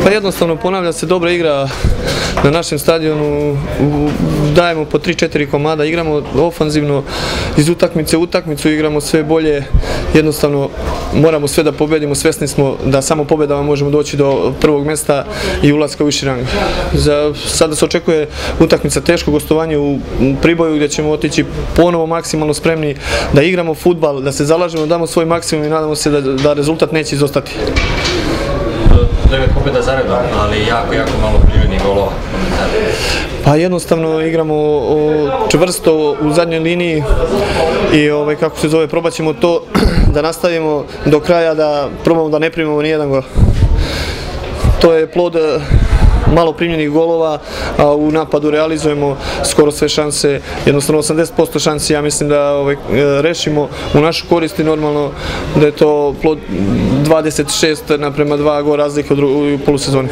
Pa jednostavno ponavlja se dobra igra na našem stadionu, dajemo po 3-4 komada, igramo ofanzivno, iz utakmice u utakmicu igramo sve bolje, jednostavno moramo sve da pobedimo, svesni smo da samo pobedama možemo doći do prvog mjesta i ulaska u viši rang. Sada se očekuje utakmica, teško gostovanje u Priboju gdje ćemo otići ponovo maksimalno spremni da igramo fudbal, da se zalažemo, damo svoj maksimum i nadamo se da rezultat neće izostati. 9 pobjeda za redom, ali jako malo primljenih golova. Pa jednostavno igramo čvrsto u zadnjoj liniji i kako se zove, probat ćemo to da nastavimo do kraja, da probamo da ne primimo nijedan gol. To je plod malo primljenih golova, a u napadu realizujemo skoro sve šanse, jednostavno 80% šansi ja mislim da rešimo u našu korist i normalno da je to plod 26:2 gol razlike u polusezoni.